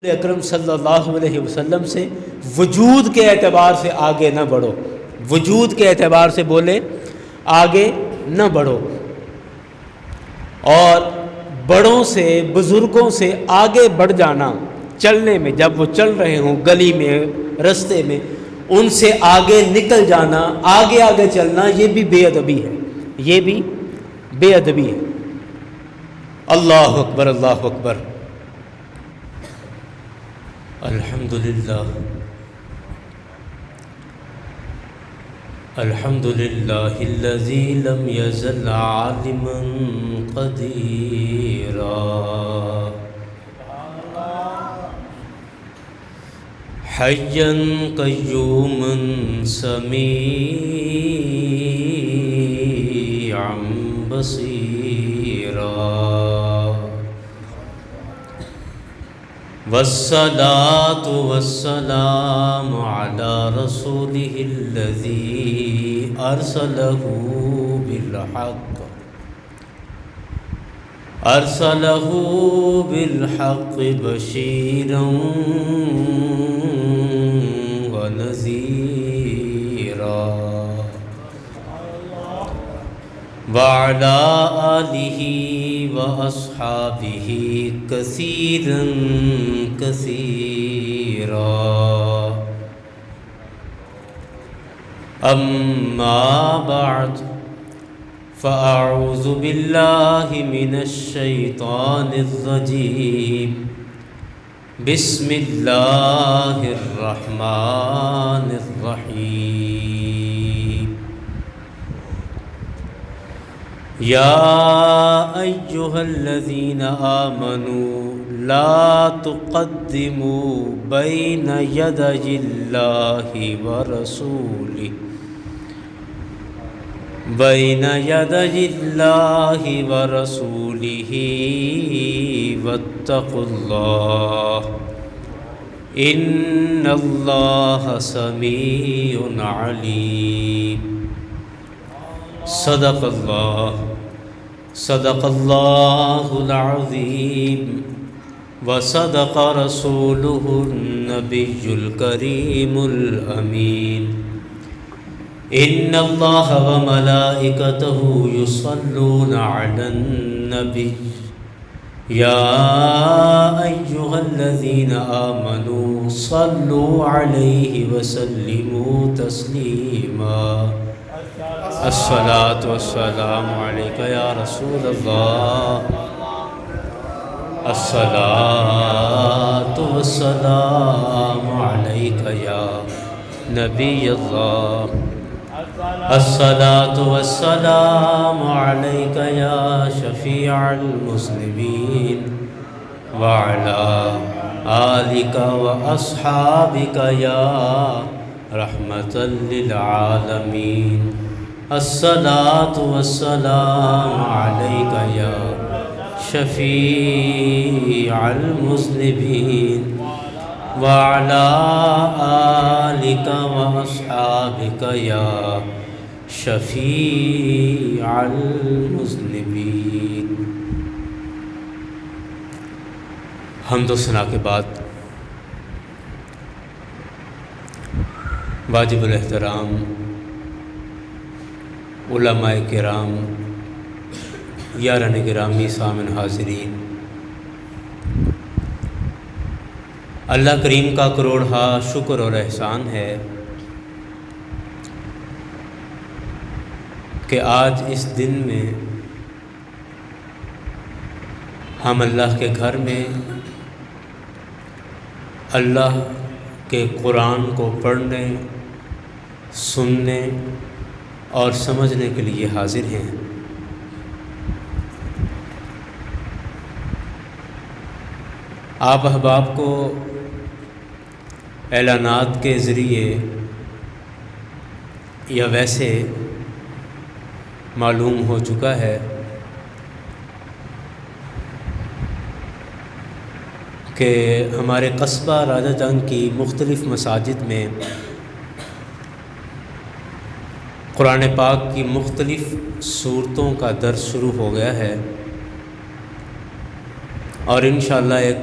اکرم صلی اللہ علیہ وسلم سے وجود کے اعتبار سے آگے نہ بڑھو، وجود کے اعتبار سے بولے آگے نہ بڑھو، اور بڑوں سے بزرگوں سے آگے بڑھ جانا چلنے میں، جب وہ چل رہے ہوں گلی میں رستے میں ان سے آگے نکل جانا، آگے آگے چلنا، یہ بھی بے ادبی ہے، یہ بھی بے ادبی ہے۔ اللہ اکبر، اللہ اکبر۔ الحمدللہ، الحمدللہ الذی لم یزل عالما قدیرا حیا قیوما سمیعا بصیرا، والصلاة والسلام على رسوله الذي أرسله بالحق بشيرا ونذيرا، وعلى آلہ وأصحابہ کثیرا کثیرا، اما بعد فأعوذ باللہ من الشیطان الرجیم، بسم اللہ الرحمن الرحیم۔ یا ایہا الذین آمنوا لا تقدموا بین یدی اللہ ورسولہ واتقوا اللہ ان اللہ سمیع علیم۔ صدق اللہ العظیم، وصدق رسولہ النبی الکریم الامین۔ ان اللہ وملائکتہ یصلون علی النبی یا ایہا الذین آمنوا صلوا علیہ وسلموا تسلیما۔ الصلاۃ والسلام علیک یا رسول اللہ، الصلاۃ والسلام علیک یا نبی اللہ، الصلاۃ والسلام علیک یا شفیع المذنبین، وعلی آلک واصحابک یا رحمۃ للعالمین۔ الصلاۃ والسلام علیک یا شفیع المذنبین، وعلی آلک واصحابک یا شفیع المذنبین۔ حمد و ثنا کے بعد واجب الاحترام علماء کرام، یاران گرامی، سامن حاضرین، اللہ کریم کا کروڑہا شکر اور احسان ہے کہ آج اس دن میں ہم اللہ کے گھر میں اللہ کے قرآن کو پڑھنے، سننے اور سمجھنے کے لیے حاضر ہیں۔ آپ احباب کو اعلانات کے ذریعے یا ویسے معلوم ہو چکا ہے کہ ہمارے قصبہ راجہ جنگ کی مختلف مساجد میں قرآن پاک کی مختلف صورتوں کا درس شروع ہو گیا ہے، اور انشاءاللہ ایک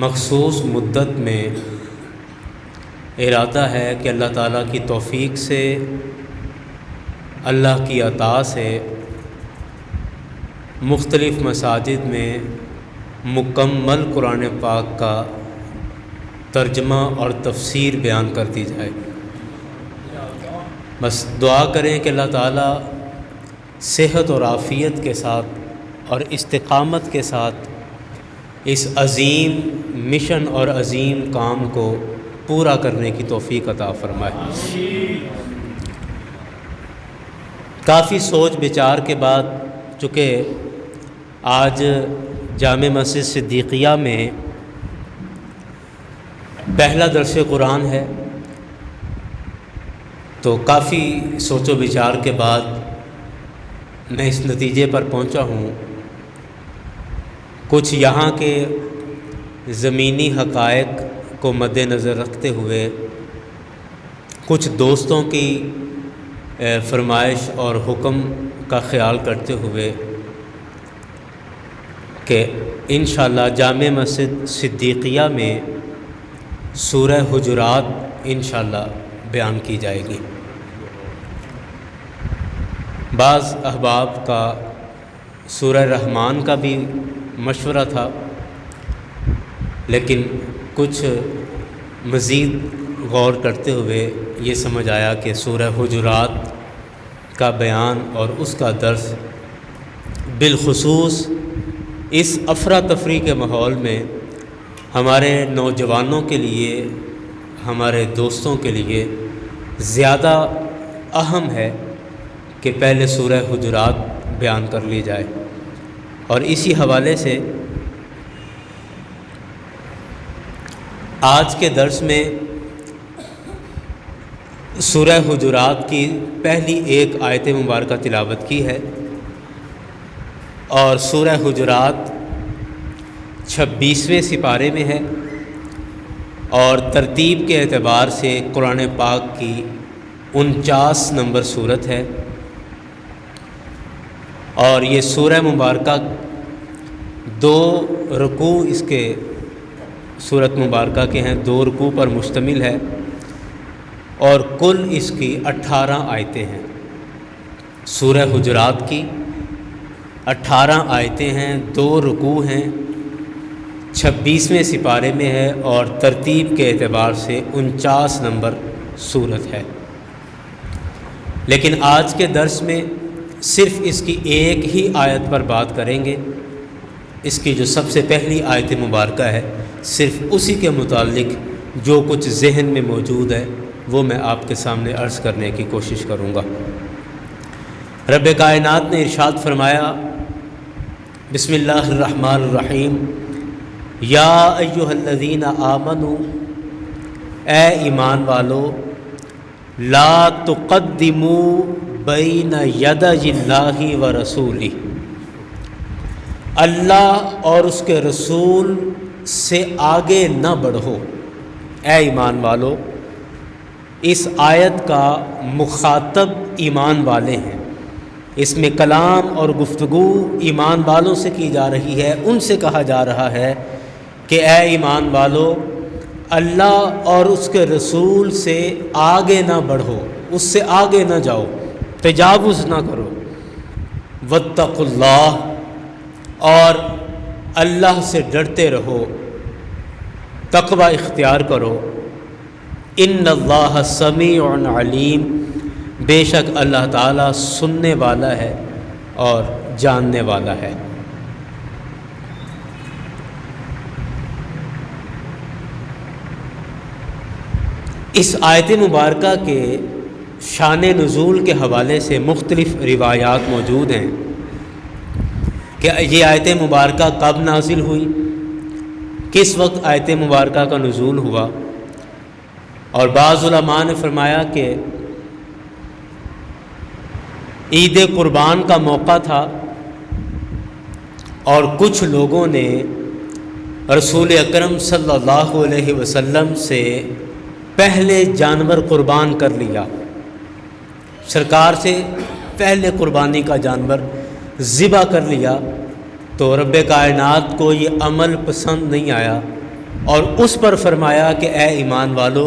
مخصوص مدت میں ارادہ ہے کہ اللہ تعالیٰ کی توفیق سے، اللہ کی عطا سے مختلف مساجد میں مکمل قرآن پاک کا ترجمہ اور تفسیر بیان کر دی جائے۔ بس دعا کریں کہ اللہ تعالیٰ صحت اور عافیت کے ساتھ اور استقامت کے ساتھ اس عظیم مشن اور عظیم کام کو پورا کرنے کی توفیق عطا فرمائے۔ کافی سوچ بچار کے بعد، چونکہ آج جامع مسجد صدیقیہ میں پہلا درس قرآن ہے، تو کافی سوچ و بچار کے بعد میں اس نتیجے پر پہنچا ہوں، کچھ یہاں کے زمینی حقائق کو مد نظر رکھتے ہوئے، کچھ دوستوں کی فرمائش اور حکم کا خیال کرتے ہوئے کہ انشاءاللہ جامع مسجد صدیقیہ میں سورہ حجرات انشاءاللہ بیان کی جائے گی۔ بعض احباب کا سورہ رحمان کا بھی مشورہ تھا، لیکن کچھ مزید غور کرتے ہوئے یہ سمجھ آیا کہ سورہ حجرات کا بیان اور اس کا درس بالخصوص اس افراتفری کے ماحول میں ہمارے نوجوانوں کے لیے، ہمارے دوستوں کے لیے زیادہ اہم ہے کہ پہلے سورہ حجرات بیان کر لی جائے۔ اور اسی حوالے سے آج کے درس میں سورہ حجرات کی پہلی ایک آیت مبارکہ تلاوت کی ہے، اور سورہ حجرات 26ویں سپارے میں ہے، اور ترتیب کے اعتبار سے قرآن پاک کی 49 نمبر سورت ہے، اور یہ سورہ مبارکہ 2 رکوع اس کے سورت مبارکہ کے ہیں، 2 رکوع پر مشتمل ہے، اور کل اس کی 18 آیتیں ہیں۔ سورہ حجرات کی 18 آیتیں ہیں، 2 رکوع ہیں، 26ویں سپارے میں ہے، اور ترتیب کے اعتبار سے 49 نمبر سورت ہے۔ لیکن آج کے درس میں صرف اس کی ایک ہی آیت پر بات کریں گے۔ اس کی جو سب سے پہلی آیت مبارکہ ہے، صرف اسی کے متعلق جو کچھ ذہن میں موجود ہے وہ میں آپ کے سامنے عرض کرنے کی کوشش کروں گا۔ رب کائنات نے ارشاد فرمایا، بسم اللہ الرحمن الرحیم، یا ایھا الذین آمنوا، اے ایمان والو، لا تقدموا بین یدی اللہ و رسولہ، اللہ اور اس کے رسول سے آگے نہ بڑھو۔ اے ایمان والو، اس آیت کا مخاطب ایمان والے ہیں، اس میں کلام اور گفتگو ایمان والوں سے کی جا رہی ہے۔ ان سے کہا جا رہا ہے کہ اے ایمان والو، اللہ اور اس کے رسول سے آگے نہ بڑھو، اس سے آگے نہ جاؤ، تجاوز نہ کرو۔ واتقوا اللہ، اور اللہ سے ڈرتے رہو، تقوی اختیار کرو۔ ان اللہ سمیع علیم، بے شک اللہ تعالیٰ سننے والا ہے اور جاننے والا ہے۔ اس آیت مبارکہ کے شان نزول کے حوالے سے مختلف روایات موجود ہیں کہ یہ آیت مبارکہ کب نازل ہوئی، کس وقت آیت مبارکہ کا نزول ہوا۔ اور بعض علماء نے فرمایا کہ عید قربان کا موقع تھا، اور کچھ لوگوں نے رسول اکرم صلی اللہ علیہ وسلم سے پہلے جانور قربان کر لیا، سرکار سے پہلے قربانی کا جانور ذبح کر لیا، تو رب کائنات کو یہ عمل پسند نہیں آیا، اور اس پر فرمایا کہ اے ایمان والو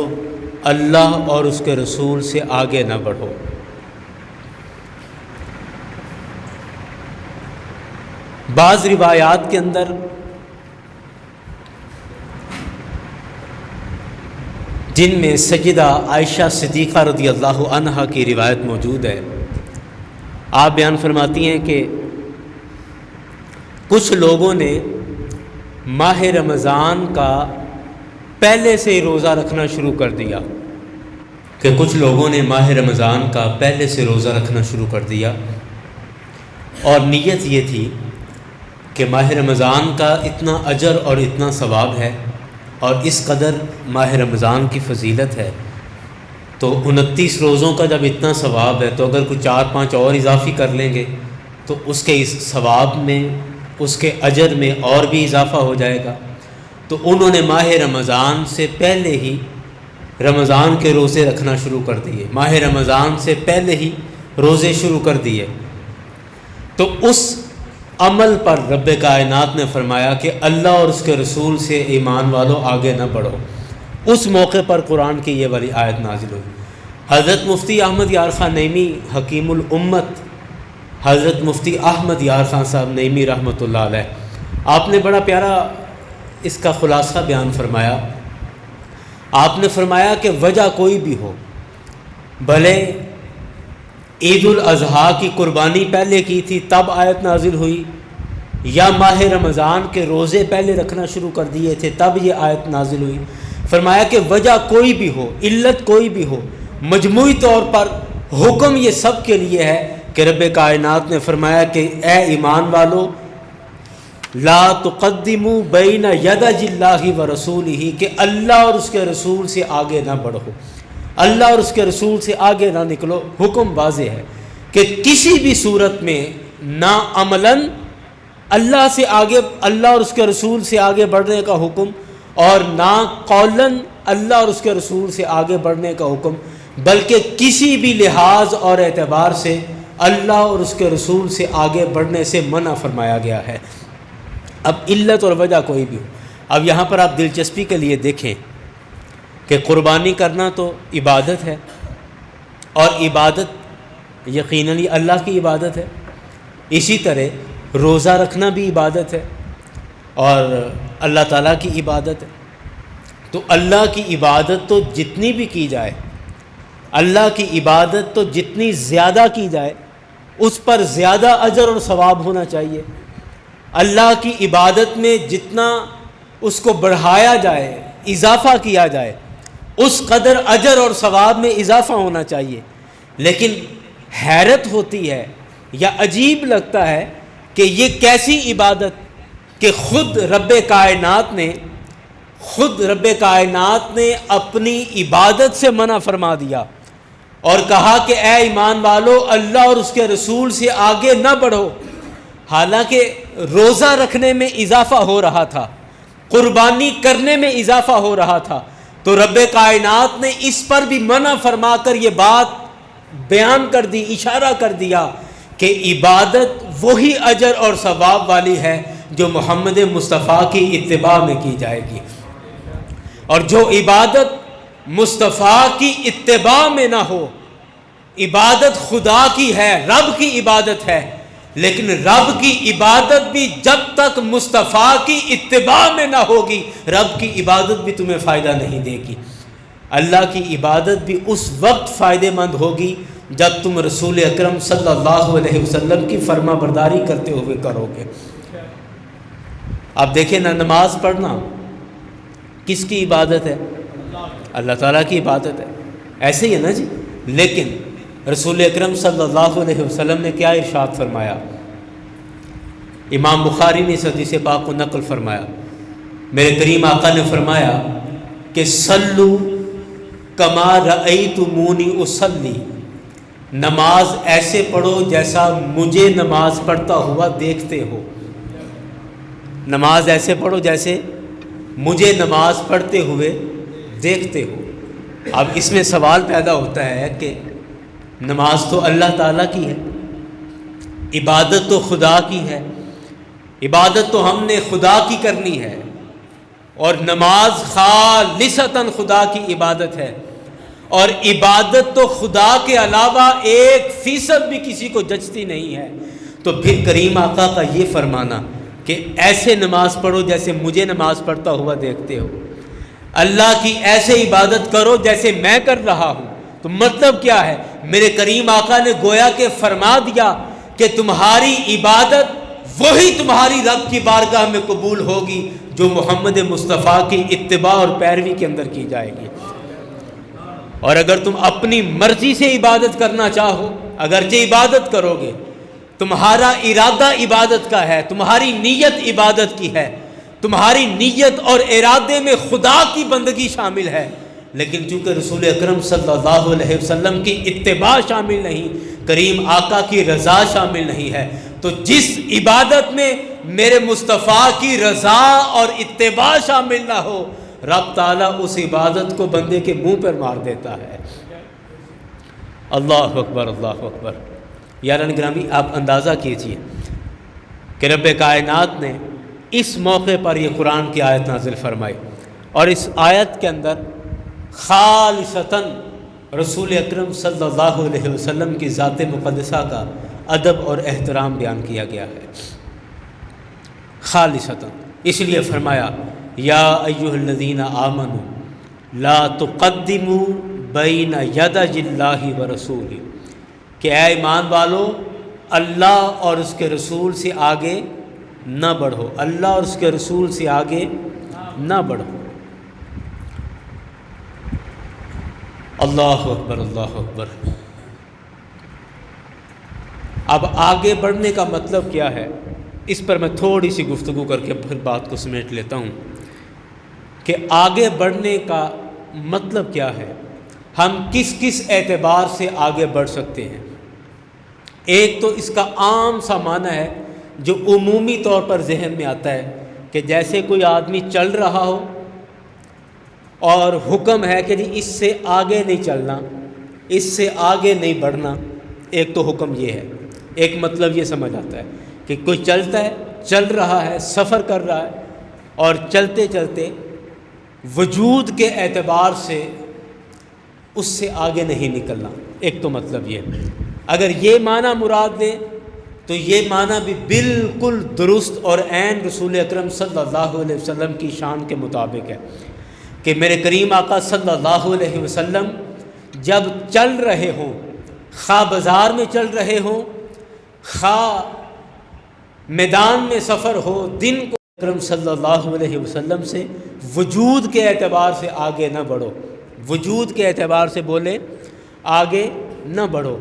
اللہ اور اس کے رسول سے آگے نہ بڑھو۔ بعض روایات کے اندر جن میں سیدہ عائشہ صدیقہ رضی اللہ عنہا کی روایت موجود ہے، آپ بیان فرماتی ہیں کہ کچھ لوگوں نے ماہ رمضان کا پہلے سے ہی روزہ رکھنا شروع کر دیا، کہ کچھ لوگوں نے ماہ رمضان کا پہلے سے روزہ رکھنا شروع کر دیا، اور نیت یہ تھی کہ ماہ رمضان کا اتنا اجر اور اتنا ثواب ہے اور اس قدر ماہ رمضان کی فضیلت ہے، تو 29 روزوں کا جب اتنا ثواب ہے تو اگر کچھ 4-5 اور اضافی کر لیں گے تو اس کے اس ثواب میں، اس کے اجر میں اور بھی اضافہ ہو جائے گا۔ تو انہوں نے ماہ رمضان سے پہلے ہی رمضان کے روزے رکھنا شروع کر دیے، ماہ رمضان سے پہلے ہی روزے شروع کر دیے۔ تو اس عمل پر رب کائنات نے فرمایا کہ اللہ اور اس کے رسول سے ایمان والو آگے نہ بڑھو۔ اس موقع پر قرآن کی یہ والی آیت نازل ہوئی۔ حضرت مفتی احمد یار خان نعیمی حکیم الامت، حضرت مفتی احمد یار خان صاحب نعیمی رحمۃ اللہ علیہ، آپ نے بڑا پیارا اس کا خلاصہ بیان فرمایا۔ آپ نے فرمایا کہ وجہ کوئی بھی ہو، بھلے عید الاضحیٰ کی قربانی پہلے کی تھی تب آیت نازل ہوئی، یا ماہ رمضان کے روزے پہلے رکھنا شروع کر دیے تھے تب یہ آیت نازل ہوئی، فرمایا کہ وجہ کوئی بھی ہو، علت کوئی بھی ہو، مجموعی طور پر حکم یہ سب کے لیے ہے کہ رب کائنات نے فرمایا کہ اے ایمان والو لا تقدموا بین یدی اللہ و رسولہ، کہ اللہ اور اس کے رسول سے آگے نہ بڑھو، اللہ اور اس کے رسول سے آگے نہ نکلو۔ حکم واضح ہے کہ کسی بھی صورت میں نہ عملاً اللہ سے آگے، اللہ اور اس کے رسول سے آگے بڑھنے کا حکم، اور نہ قولاً اللہ اور اس کے رسول سے آگے بڑھنے کا حکم، بلکہ کسی بھی لحاظ اور اعتبار سے اللہ اور اس کے رسول سے آگے بڑھنے سے منع فرمایا گیا ہے۔ اب علت اور وجہ کوئی بھی ہو، اب یہاں پر آپ دلچسپی کے لیے دیکھیں کہ قربانی کرنا تو عبادت ہے، اور عبادت یقیناً اللہ کی عبادت ہے، اسی طرح روزہ رکھنا بھی عبادت ہے اور اللہ تعالیٰ کی عبادت ہے۔ تو اللہ کی عبادت تو جتنی بھی کی جائے، اللہ کی عبادت تو جتنی زیادہ کی جائے اس پر زیادہ اجر اور ثواب ہونا چاہیے۔ اللہ کی عبادت میں جتنا اس کو بڑھایا جائے، اضافہ کیا جائے، اس قدر اجر اور ثواب میں اضافہ ہونا چاہیے۔ لیکن حیرت ہوتی ہے یا عجیب لگتا ہے کہ یہ کیسی عبادت کہ خود رب کائنات نے اپنی عبادت سے منع فرما دیا اور کہا کہ اے ایمان والو اللہ اور اس کے رسول سے آگے نہ بڑھو۔ حالانکہ روزہ رکھنے میں اضافہ ہو رہا تھا، قربانی کرنے میں اضافہ ہو رہا تھا، تو رب کائنات نے اس پر بھی منع فرما کر یہ بات بیان کر دی، اشارہ کر دیا کہ عبادت وہی اجر اور ثواب والی ہے جو محمد مصطفیٰ کی اتباع میں کی جائے گی، اور جو عبادت مصطفیٰ کی اتباع میں نہ ہو، عبادت خدا کی ہے، رب کی عبادت ہے، لیکن رب کی عبادت بھی جب تک مصطفیٰ کی اتباع میں نہ ہوگی، رب کی عبادت بھی تمہیں فائدہ نہیں دے گی۔ اللہ کی عبادت بھی اس وقت فائدہ مند ہوگی جب تم رسول اکرم صلی اللہ علیہ وسلم کی فرما برداری کرتے ہوئے کرو گے۔ آپ دیکھیں نا، نماز پڑھنا کس کی عبادت ہے؟ اللہ تعالیٰ کی عبادت ہے، ایسے ہی ہے نا جی۔ لیکن رسول اکرم صلی اللہ علیہ وسلم نے کیا ارشاد فرمایا؟ امام بخاری نے اس حدیث پاک کو نقل فرمایا، میرے کریم آقا نے فرمایا کہ صلو کما رأیتمونی اصلی، نماز ایسے پڑھو جیسا مجھے نماز پڑھتا ہوا دیکھتے ہو، نماز ایسے پڑھو جیسے مجھے نماز پڑھتے ہوئے دیکھتے ہو۔ اب اس میں سوال پیدا ہوتا ہے کہ نماز تو اللہ تعالیٰ کی ہے، عبادت تو خدا کی ہے، عبادت تو ہم نے خدا کی کرنی ہے، اور نماز خالصتاً خدا کی عبادت ہے، اور عبادت تو خدا کے علاوہ 1% بھی کسی کو جچتی نہیں ہے، تو پھر کریم آقا کا یہ فرمانا کہ ایسے نماز پڑھو جیسے مجھے نماز پڑھتا ہوا دیکھتے ہو، اللہ کی ایسے عبادت کرو جیسے میں کر رہا ہوں، تو مطلب کیا ہے؟ میرے کریم آقا نے گویا کہ فرما دیا کہ تمہاری عبادت وہی تمہاری رب کی بارگاہ میں قبول ہوگی جو محمد مصطفیٰ کی اتباع اور پیروی کے اندر کی جائے گی۔ اور اگر تم اپنی مرضی سے عبادت کرنا چاہو، اگرچہ عبادت کرو گے، تمہارا ارادہ عبادت کا ہے، تمہاری نیت عبادت کی ہے، تمہاری نیت اور ارادے میں خدا کی بندگی شامل ہے، لیکن چونکہ رسول اکرم صلی اللہ علیہ وسلم کی اتباع شامل نہیں، کریم آقا کی رضا شامل نہیں ہے، تو جس عبادت میں میرے مصطفیٰ کی رضا اور اتباع شامل نہ ہو، رب تعالیٰ اس عبادت کو بندے کے منہ پر مار دیتا ہے۔ اللہ اکبر، اللہ اکبر۔ یاران گرامی، آپ اندازہ کیجئے کہ رب کائنات نے اس موقع پر یہ قرآن کی آیت نازل فرمائی، اور اس آیت کے اندر خالصتاً رسول اکرم صلی اللہ علیہ وسلم کی ذات مقدسہ کا ادب اور احترام بیان کیا گیا ہے، خالصتاً۔ اس لیے فرمایا یا ایھا الذین آمنوا لا تقدموا بین یدی اللہ ورسولہ، کہ اے ایمان والو اللہ اور اس کے رسول سے آگے نہ بڑھو، اللہ اور اس کے رسول سے آگے نہ بڑھو۔ اللہ اکبر، اللہ اکبر۔ اب آگے بڑھنے کا مطلب کیا ہے، اس پر میں تھوڑی سی گفتگو کر کے پھر بات کو سمیٹ لیتا ہوں کہ آگے بڑھنے کا مطلب کیا ہے، ہم کس کس اعتبار سے آگے بڑھ سکتے ہیں۔ ایک تو اس کا عام سا معنی ہے جو عمومی طور پر ذہن میں آتا ہے کہ جیسے کوئی آدمی چل رہا ہو اور حکم ہے کہ جی اس سے آگے نہیں چلنا، اس سے آگے نہیں بڑھنا، ایک تو حکم یہ ہے، ایک مطلب یہ سمجھ آتا ہے کہ کوئی چلتا ہے، چل رہا ہے، سفر کر رہا ہے، اور چلتے چلتے وجود کے اعتبار سے اس سے آگے نہیں نکلنا، ایک تو مطلب یہ۔ اگر یہ معنی مراد لیں تو یہ معنی بھی بالکل درست اور عین رسول اکرم صلی اللہ علیہ وسلم کی شان کے مطابق ہے کہ میرے کریم آقا صلی اللہ علیہ وسلم جب چل رہے ہوں، خواہ بازار میں چل رہے ہوں، خواہ میدان میں سفر ہو، دن کو اکرم صلی اللہ علیہ وسلم سے وجود کے اعتبار سے آگے نہ بڑھو، وجود کے اعتبار سے بولے آگے نہ بڑھو،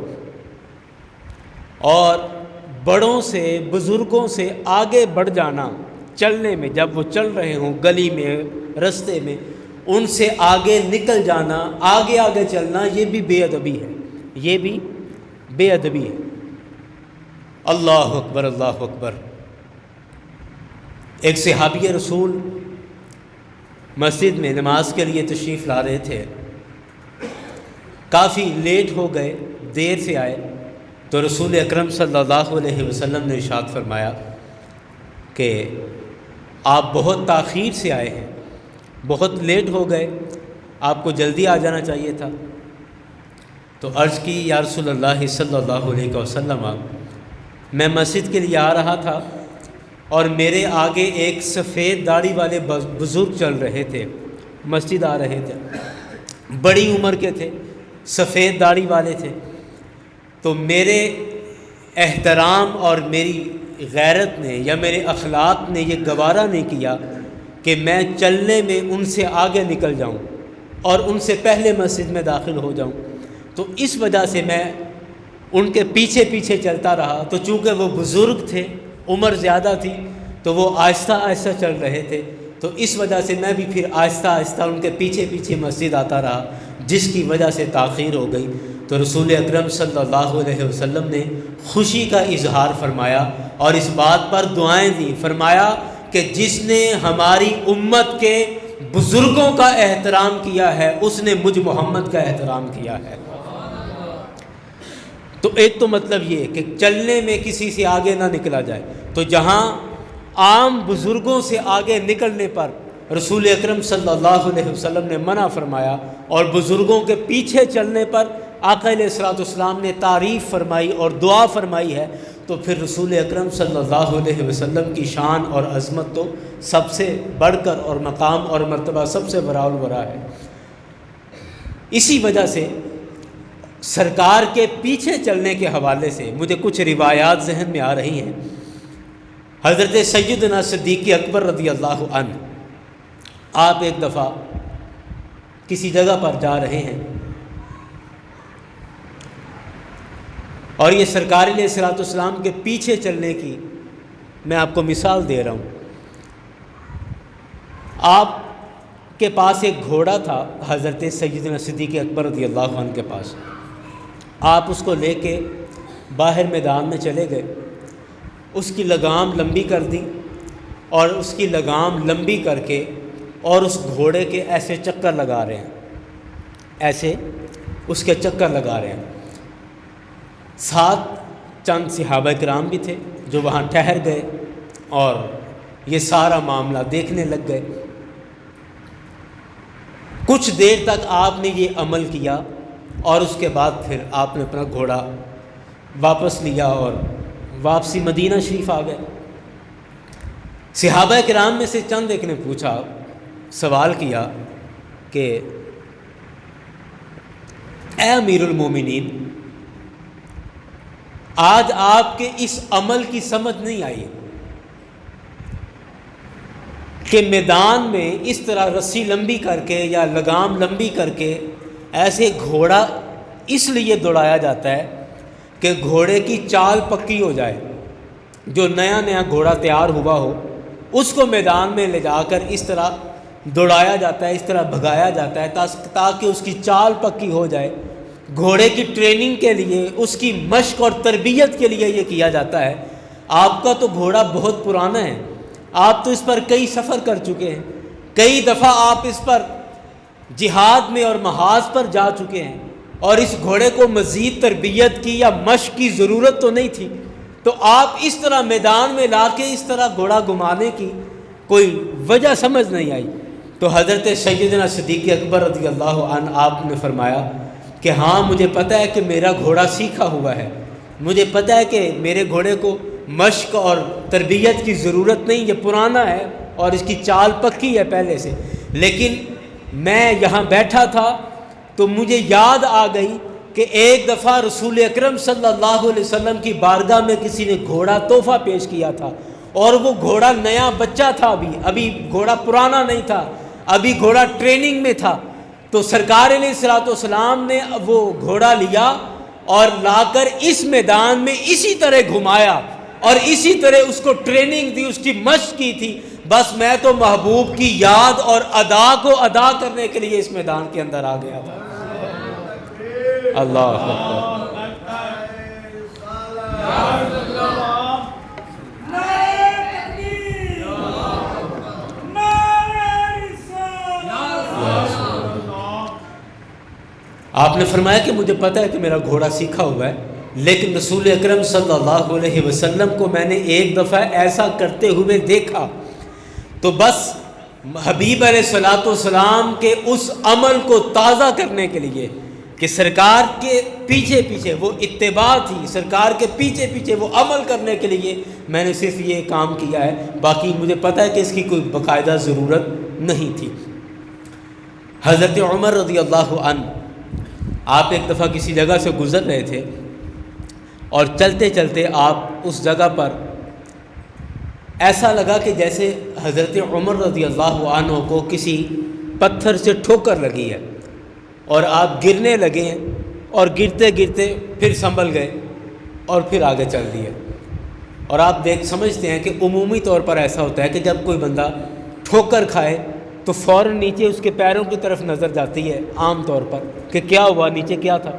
اور بڑوں سے، بزرگوں سے آگے بڑھ جانا چلنے میں، جب وہ چل رہے ہوں گلی میں، رستے میں، ان سے آگے نکل جانا، آگے آگے چلنا، یہ بھی بے ادبی ہے، یہ بھی بے ادبی ہے۔ اللہ اکبر، اللہ اکبر۔ ایک صحابی رسول مسجد میں نماز کے لیے تشریف لا رہے تھے، کافی لیٹ ہو گئے، دیر سے آئے، تو رسول اکرم صلی اللہ علیہ وسلم نے ارشاد فرمایا کہ آپ بہت تاخیر سے آئے ہیں، بہت لیٹ ہو گئے، آپ کو جلدی آ جانا چاہیے تھا۔ تو عرض کی یا رسول اللہ صلی اللہ علیہ وسلم، میں مسجد کے لیے آ رہا تھا اور میرے آگے ایک سفید داڑھی والے بزرگ چل رہے تھے، مسجد آ رہے تھے، بڑی عمر کے تھے، سفید داڑھی والے تھے، تو میرے احترام اور میری غیرت نے یا میرے اخلاق نے یہ گوارا نہیں کیا کہ میں چلنے میں ان سے آگے نکل جاؤں اور ان سے پہلے مسجد میں داخل ہو جاؤں، تو اس وجہ سے میں ان کے پیچھے پیچھے چلتا رہا۔ تو چونکہ وہ بزرگ تھے، عمر زیادہ تھی، تو وہ آہستہ آہستہ چل رہے تھے، تو اس وجہ سے میں بھی پھر آہستہ آہستہ ان کے پیچھے پیچھے مسجد آتا رہا، جس کی وجہ سے تاخیر ہو گئی۔ تو رسول اکرم صلی اللہ علیہ وسلم نے خوشی کا اظہار فرمایا اور اس بات پر دعائیں دیں، فرمایا کہ جس نے ہماری امت کے بزرگوں کا احترام کیا ہے، اس نے مجھ محمد کا احترام کیا ہے۔ تو ایک تو مطلب یہ کہ چلنے میں کسی سے آگے نہ نکلا جائے، تو جہاں عام بزرگوں سے آگے نکلنے پر رسول اکرم صلی اللہ علیہ وسلم نے منع فرمایا، اور بزرگوں کے پیچھے چلنے پر آقا علیہ الصلوۃ والسلام نے تعریف فرمائی اور دعا فرمائی ہے، تو پھر رسول اکرم صلی اللہ علیہ وسلم کی شان اور عظمت تو سب سے بڑھ کر اور مقام اور مرتبہ سب سے برا الورا ہے۔ اسی وجہ سے سرکار کے پیچھے چلنے کے حوالے سے مجھے کچھ روایات ذہن میں آ رہی ہیں۔ حضرت سیدنا صدیق اکبر رضی اللہ عنہ، آپ ایک دفعہ کسی جگہ پر جا رہے ہیں، اور یہ سرکار علیہ الصلوۃ والسلام کے پیچھے چلنے کی میں آپ کو مثال دے رہا ہوں۔ آپ کے پاس ایک گھوڑا تھا، حضرت سیدنا صدیق اکبر رضی اللہ عنہ کے پاس۔ آپ اس کو لے کے باہر میدان میں چلے گئے، اس کی لگام لمبی کر دی، اور اس کی لگام لمبی کر کے اور اس گھوڑے کے ایسے چکر لگا رہے ہیں، ایسے اس کے چکر لگا رہے ہیں۔ ساتھ چند صحابہ کرام بھی تھے جو وہاں ٹھہر گئے اور یہ سارا معاملہ دیکھنے لگ گئے۔ کچھ دیر تک آپ نے یہ عمل کیا، اور اس کے بعد پھر آپ نے اپنا گھوڑا واپس لیا اور واپسی مدینہ شریف آ گئے۔ صحابہ کرام میں سے چند ایک نے پوچھا، سوال کیا کہ اے امیر المومنین، آج آپ کے اس عمل کی سمجھ نہیں آئی کہ میدان میں اس طرح رسی لمبی کر کے یا لگام لمبی کر کے ایسے گھوڑا اس لیے دوڑایا جاتا ہے کہ گھوڑے کی چال پکی ہو جائے۔ جو نیا نیا گھوڑا تیار ہوا ہو اس کو میدان میں لے جا کر اس طرح دوڑایا جاتا ہے، اس طرح بھگایا جاتا ہے تاکہ اس کی چال پکی ہو جائے۔ گھوڑے کی ٹریننگ کے لیے، اس کی مشق اور تربیت کے لیے یہ کیا جاتا ہے۔ آپ کا تو گھوڑا بہت پرانا ہے، آپ تو اس پر کئی سفر کر چکے ہیں، کئی دفعہ آپ اس پر جہاد میں اور محاذ پر جا چکے ہیں، اور اس گھوڑے کو مزید تربیت کی یا مشق کی ضرورت تو نہیں تھی، تو آپ اس طرح میدان میں لا کے اس طرح گھوڑا گھمانے کی کوئی وجہ سمجھ نہیں آئی۔ تو حضرت سیدنا صدیق اکبر رضی اللہ عنہ آپ نے فرمایا کہ ہاں، مجھے پتہ ہے کہ میرا گھوڑا سیکھا ہوا ہے، مجھے پتہ ہے کہ میرے گھوڑے کو مشق اور تربیت کی ضرورت نہیں، یہ پرانا ہے اور اس کی چال پکی ہے پہلے سے، لیکن میں یہاں بیٹھا تھا تو مجھے یاد آ گئی کہ ایک دفعہ رسول اکرم صلی اللہ علیہ وسلم کی بارگاہ میں کسی نے گھوڑا تحفہ پیش کیا تھا، اور وہ گھوڑا نیا بچہ تھا، ابھی گھوڑا پرانا نہیں تھا، ابھی گھوڑا ٹریننگ میں تھا۔ تو سرکار علیہ الصلوۃ والسلام نے وہ گھوڑا لیا اور لا کر اس میدان میں اسی طرح گھمایا اور اسی طرح اس کو ٹریننگ دی، اس کی مشق کی تھی۔ بس میں تو محبوب کی یاد اور ادا کو ادا کرنے کے لیے اس میدان کے اندر آ گیا تھا۔ اللہ اکبر۔ آپ نے فرمایا کہ مجھے پتہ ہے کہ میرا گھوڑا سیکھا ہوا ہے، لیکن رسول اکرم صلی اللہ علیہ وسلم کو میں نے ایک دفعہ ایسا کرتے ہوئے دیکھا، تو بس حبیب علیہ الصلوۃ والسلام کے اس عمل کو تازہ کرنے کے لیے کہ سرکار کے پیچھے پیچھے وہ اتباع تھی، سرکار کے پیچھے پیچھے وہ عمل کرنے کے لیے میں نے صرف یہ کام کیا ہے، باقی مجھے پتہ ہے کہ اس کی کوئی باقاعدہ ضرورت نہیں تھی۔ حضرت عمر رضی اللہ عنہ، آپ ایک دفعہ کسی جگہ سے گزر رہے تھے اور چلتے چلتے آپ اس جگہ پر ایسا لگا کہ جیسے حضرت عمر رضی اللہ عنہ کو کسی پتھر سے ٹھوکر لگی ہے، اور آپ گرنے لگے ہیں، اور گرتے گرتے پھر سنبھل گئے اور پھر آگے چل دیے۔ اور آپ سمجھتے ہیں کہ عمومی طور پر ایسا ہوتا ہے کہ جب کوئی بندہ ٹھوکر کھائے تو فوراً نیچے اس کے پیروں کی طرف نظر جاتی ہے عام طور پر کہ کیا ہوا، نیچے کیا تھا۔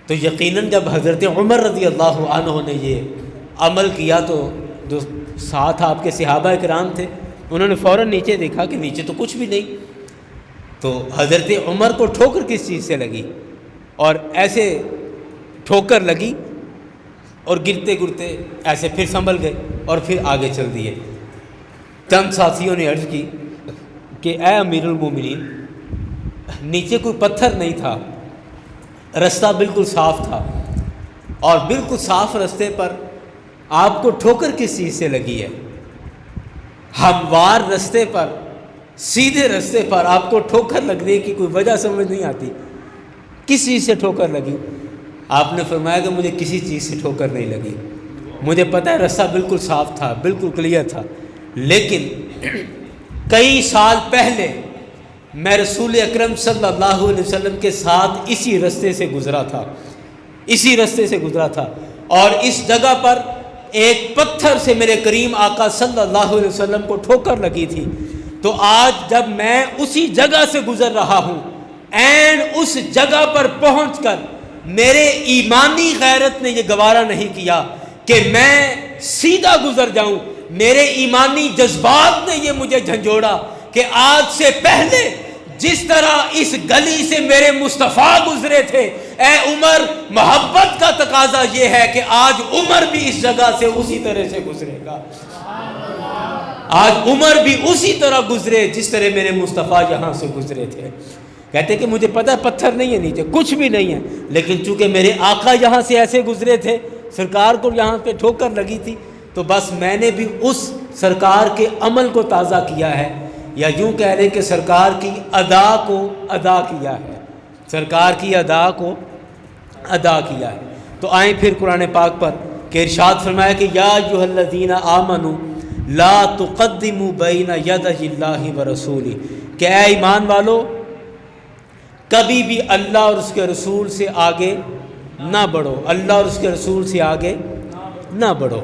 تو یقیناً جب حضرت عمر رضی اللہ عنہ نے یہ عمل کیا تو جو ساتھ آپ کے صحابہ کرام تھے انہوں نے فوراً نیچے دیکھا کہ نیچے تو کچھ بھی نہیں۔ تو حضرت عمر کو ٹھوکر کس چیز سے لگی، اور ایسے ٹھوکر لگی اور گرتے گرتے ایسے پھر سنبھل گئے اور پھر آگے چل دیے۔ چند ساتھیوں نے عرض کی کہ اے امیر المومنین، نیچے کوئی پتھر نہیں تھا، رستہ بالکل صاف تھا، اور بالکل صاف رستے پر آپ کو ٹھوکر کس چیز سے لگی ہے؟ ہموار رستے پر، سیدھے رستے پر آپ کو ٹھوکر لگنے کی کوئی وجہ سمجھ نہیں آتی، کس چیز سے ٹھوکر لگی؟ آپ نے فرمایا کہ مجھے کسی چیز سے ٹھوکر نہیں لگی، مجھے پتہ ہے رستہ بالکل صاف تھا، بالکل کلیئر تھا، لیکن کئی سال پہلے میں رسول اکرم صلی اللہ علیہ وسلم کے ساتھ اسی رستے سے گزرا تھا، اور اس جگہ پر ایک پتھر سے میرے کریم آقا صلی اللہ علیہ وسلم کو ٹھوکر لگی تھی۔ تو آج جب میں اسی جگہ سے گزر رہا ہوں، عین اس جگہ پر پہنچ کر میرے ایمانی غیرت نے یہ گوارا نہیں کیا کہ میں سیدھا گزر جاؤں، میرے ایمانی جذبات نے یہ مجھے جھنجھوڑا کہ آج سے پہلے جس طرح اس گلی سے میرے مصطفیٰ گزرے تھے، اے عمر، محبت کا تقاضا یہ ہے کہ آج عمر بھی اس جگہ سے اسی طرح سے گزرے گا، آج عمر بھی اسی طرح گزرے جس طرح میرے مصطفیٰ یہاں سے گزرے تھے۔ کہتے کہ مجھے پتہ پتھر نہیں ہے نیچے، کچھ بھی نہیں ہے، لیکن چونکہ میرے آقا یہاں سے ایسے گزرے تھے، سرکار کو یہاں پہ ٹھوکر لگی تھی، تو بس میں نے بھی اس سرکار کے عمل کو تازہ کیا ہے، یا یوں کہہ لیں کہ سرکار کی ادا کو ادا کیا ہے، سرکار کی ادا کو ادا کیا ہے۔ تو آئیں پھر قرآن پاک پر کہ ارشاد فرمایا کہ یا ایھا الذین آمنوا لا تقدموا بین یدی اللہ ورسولہ، کہ اے ایمان والو کبھی بھی اللہ اور اس کے رسول سے آگے نہ بڑھو، اللہ اور اس کے رسول سے آگے نہ بڑھو۔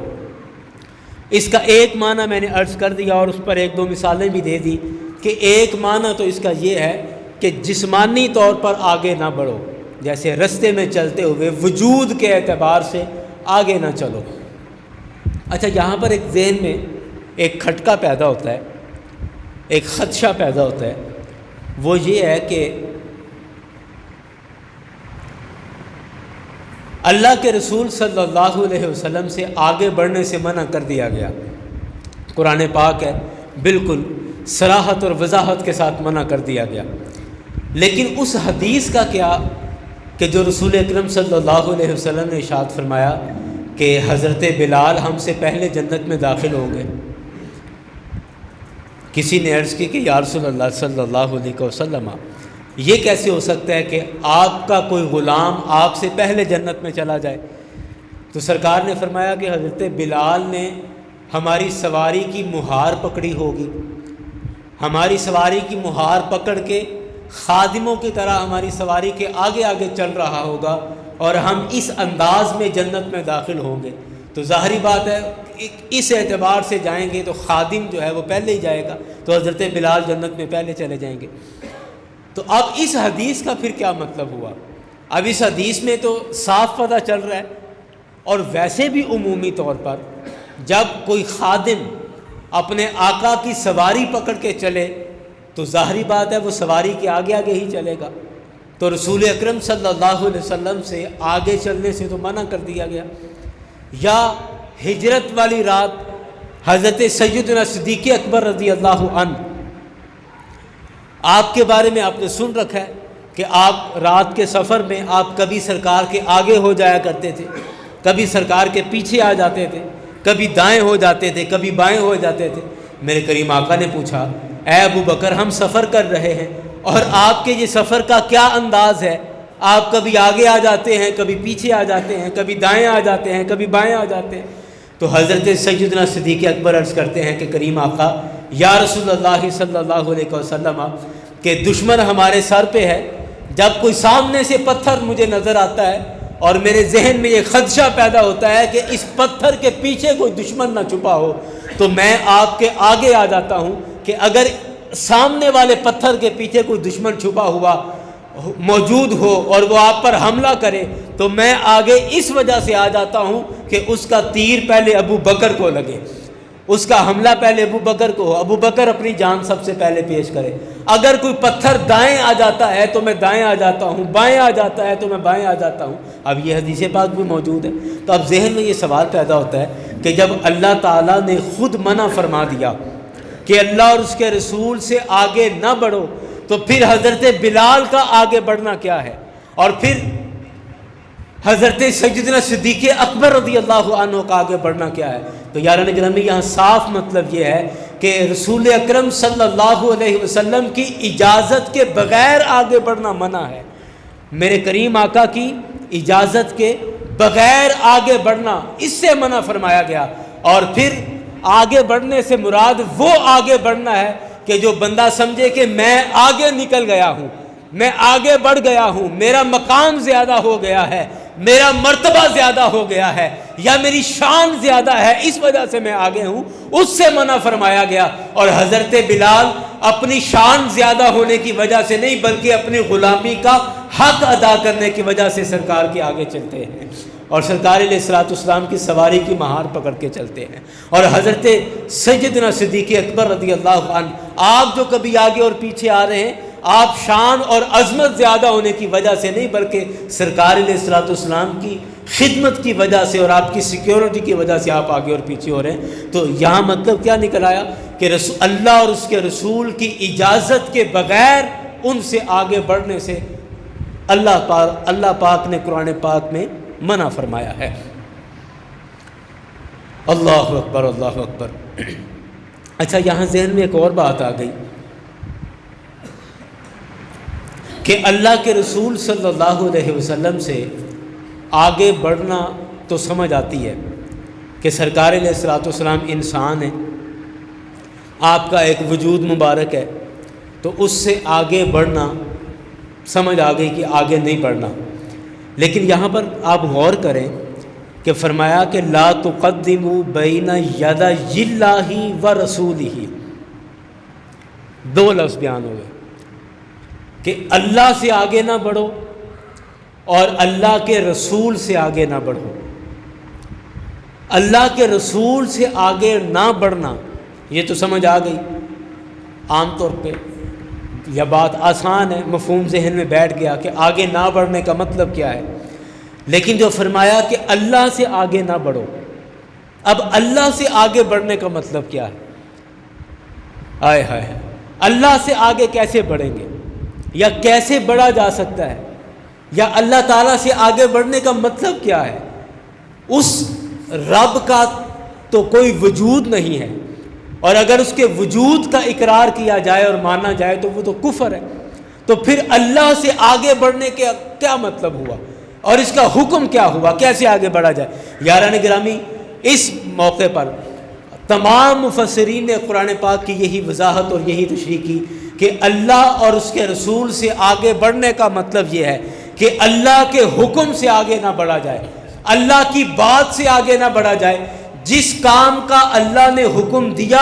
اس کا ایک معنی میں نے عرض کر دیا اور اس پر ایک دو مثالیں بھی دے دی کہ ایک معنی تو اس کا یہ ہے کہ جسمانی طور پر آگے نہ بڑھو، جیسے رستے میں چلتے ہوئے وجود کے اعتبار سے آگے نہ چلو۔ اچھا، یہاں پر ایک ذہن میں ایک کھٹکا پیدا ہوتا ہے، ایک خدشہ پیدا ہوتا ہے، وہ یہ ہے کہ اللہ کے رسول صلی اللہ علیہ وسلم سے آگے بڑھنے سے منع کر دیا گیا، قرآن پاک ہے، بالکل صراحت اور وضاحت کے ساتھ منع کر دیا گیا، لیکن اس حدیث کا کیا کہ جو رسول اکرم صلی اللہ علیہ وسلم نے ارشاد فرمایا کہ حضرت بلال ہم سے پہلے جنت میں داخل ہوں گے۔ کسی نے عرض کی کہ یا رسول اللہ صلی اللہ علیہ وسلم، یہ کیسے ہو سکتا ہے کہ آپ کا کوئی غلام آپ سے پہلے جنت میں چلا جائے؟ تو سرکار نے فرمایا کہ حضرت بلال نے ہماری سواری کی مہار پکڑی ہوگی، ہماری سواری کی مہار پکڑ کے خادموں کی طرح ہماری سواری کے آگے آگے چل رہا ہوگا، اور ہم اس انداز میں جنت میں داخل ہوں گے۔ تو ظاہری بات ہے اس اعتبار سے جائیں گے تو خادم جو ہے وہ پہلے ہی جائے گا، تو حضرت بلال جنت میں پہلے چلے جائیں گے۔ تو اب اس حدیث کا پھر کیا مطلب ہوا؟ اب اس حدیث میں تو صاف پتہ چل رہا ہے، اور ویسے بھی عمومی طور پر جب کوئی خادم اپنے آقا کی سواری پکڑ کے چلے تو ظاہری بات ہے وہ سواری کے آگے آگے ہی چلے گا، تو رسول اکرم صلی اللہ علیہ وسلم سے آگے چلنے سے تو منع کر دیا گیا۔ یا ہجرت والی رات حضرت سیدنا صدیق اکبر رضی اللہ عنہ، آپ کے بارے میں آپ نے سن رکھا ہے کہ آپ رات کے سفر میں آپ کبھی سرکار کے آگے ہو جایا کرتے تھے، کبھی سرکار کے پیچھے آ جاتے تھے، کبھی دائیں ہو جاتے تھے، کبھی بائیں ہو جاتے تھے۔ میرے کریم آقا نے پوچھا، اے ابو بکر، ہم سفر کر رہے ہیں اور آپ کے یہ سفر کا کیا انداز ہے؟ آپ کبھی آگے آ جاتے ہیں، کبھی پیچھے آ جاتے ہیں، کبھی دائیں آ جاتے ہیں، کبھی بائیں آ جاتے ہیں۔ تو حضرت سیدنا صدیق اکبر عرض کرتے ہیں کہ کریم آقا، یا رسول اللہ صلی اللہ علیہ وسلم، کہ دشمن ہمارے سر پہ ہے، جب کوئی سامنے سے پتھر مجھے نظر آتا ہے اور میرے ذہن میں یہ خدشہ پیدا ہوتا ہے کہ اس پتھر کے پیچھے کوئی دشمن نہ چھپا ہو، تو میں آپ کے آگے آ جاتا ہوں کہ اگر سامنے والے پتھر کے پیچھے کوئی دشمن چھپا ہوا موجود ہو اور وہ آپ پر حملہ کرے تو میں آگے اس وجہ سے آ جاتا ہوں کہ اس کا تیر پہلے ابو بکر کو لگے، اس کا حملہ پہلے ابو بکر کو ہو، ابو بکر اپنی جان سب سے پہلے پیش کرے۔ اگر کوئی پتھر دائیں آ جاتا ہے تو میں دائیں آ جاتا ہوں، بائیں آ جاتا ہے تو میں بائیں آ جاتا ہوں۔ اب یہ حدیث پاک بھی موجود ہے۔ تو اب ذہن میں یہ سوال پیدا ہوتا ہے کہ جب اللہ تعالیٰ نے خود منع فرما دیا کہ اللہ اور اس کے رسول سے آگے نہ بڑھو، تو پھر حضرت بلال کا آگے بڑھنا کیا ہے، اور پھر حضرت سیدنا صدیق اکبر رضی اللہ عنہ کا آگے بڑھنا کیا ہے۔ تو یاران گرامی، یہاں صاف مطلب یہ ہے کہ رسول اکرم صلی اللہ علیہ وسلم کی اجازت کے بغیر آگے بڑھنا منع ہے۔ میرے کریم آقا کی اجازت کے بغیر آگے بڑھنا اس سے منع فرمایا گیا۔ اور پھر آگے بڑھنے سے مراد وہ آگے بڑھنا ہے کہ جو بندہ سمجھے کہ میں آگے نکل گیا ہوں، میں آگے بڑھ گیا ہوں، میرا مقام زیادہ ہو گیا ہے، میرا مرتبہ زیادہ ہو گیا ہے، یا میری شان زیادہ ہے، اس وجہ سے میں آگے ہوں، اس سے منع فرمایا گیا۔ اور حضرت بلال اپنی شان زیادہ ہونے کی وجہ سے نہیں، بلکہ اپنی غلامی کا حق ادا کرنے کی وجہ سے سرکار کے آگے چلتے ہیں، اور سرکار علیہ الصلوۃ والسلام کی سواری کی مہار پکڑ کے چلتے ہیں۔ اور حضرت سیدنا صدیق اکبر رضی اللہ عنہ، آپ جو کبھی آگے اور پیچھے آ رہے ہیں، آپ شان اور عظمت زیادہ ہونے کی وجہ سے نہیں، بلکہ سرکار علیہ الصلوۃ والسلام کی خدمت کی وجہ سے اور آپ کی سیکیورٹی کی وجہ سے آپ آگے اور پیچھے ہو رہے ہیں۔ تو یہاں مطلب کیا نکل آیا کہ اللہ اور اس کے رسول کی اجازت کے بغیر ان سے آگے بڑھنے سے اللہ پاک نے قرآن پاک میں منع فرمایا ہے۔ اللہ اکبر، اللہ اکبر۔ اچھا، یہاں ذہن میں ایک اور بات آ گئی کہ اللہ کے رسول صلی اللہ علیہ وسلم سے آگے بڑھنا تو سمجھ آتی ہے کہ سرکار علیہ الصلوۃ والسلام انسان ہیں، آپ کا ایک وجود مبارک ہے، تو اس سے آگے بڑھنا سمجھ آ گئی کہ آگے نہیں بڑھنا۔ لیکن یہاں پر آپ غور کریں کہ فرمایا کہ لا تقدموا بین یدی اللہ و رسولہ، دو لفظ بیان ہوئے کہ اللہ سے آگے نہ بڑھو اور اللہ کے رسول سے آگے نہ بڑھو۔ اللہ کے رسول سے آگے نہ بڑھنا، یہ تو سمجھ آ گئی عام طور پہ، یہ بات آسان ہے، مفہوم ذہن میں بیٹھ گیا کہ آگے نہ بڑھنے کا مطلب کیا ہے۔ لیکن جو فرمایا کہ اللہ سے آگے نہ بڑھو، اب اللہ سے آگے بڑھنے کا مطلب کیا ہے؟ آئے ہائے، اللہ سے آگے کیسے بڑھیں گے، یا کیسے بڑھا جا سکتا ہے، یا اللہ تعالیٰ سے آگے بڑھنے کا مطلب کیا ہے؟ اس رب کا تو کوئی وجود نہیں ہے، اور اگر اس کے وجود کا اقرار کیا جائے اور مانا جائے تو وہ تو کفر ہے۔ تو پھر اللہ سے آگے بڑھنے کا کیا مطلب ہوا، اور اس کا حکم کیا ہوا، کیسے آگے بڑھا جائے؟ یاران گرامی، اس موقع پر تمام مفسرین نے قرآن پاک کی یہی وضاحت اور یہی تشریح کی کہ اللہ اور اس کے رسول سے آگے بڑھنے کا مطلب یہ ہے کہ اللہ کے حکم سے آگے نہ بڑھا جائے، اللہ کی بات سے آگے نہ بڑھا جائے۔ جس کام کا اللہ نے حکم دیا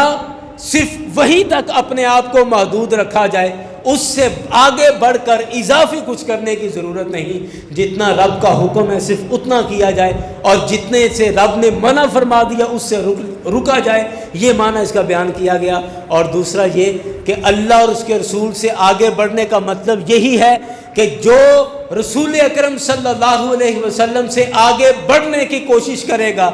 صرف وہیں تک اپنے آپ کو محدود رکھا جائے، اس سے آگے بڑھ کر اضافی کچھ کرنے کی ضرورت نہیں۔ جتنا رب کا حکم ہے صرف اتنا کیا جائے، اور جتنے سے رب نے منع فرما دیا اس سے رکا جائے، یہ معنی اس کا بیان کیا گیا۔ اور دوسرا یہ کہ اللہ اور اس کے رسول سے آگے بڑھنے کا مطلب یہی ہے کہ جو رسول اکرم صلی اللہ علیہ وسلم سے آگے بڑھنے کی کوشش کرے گا،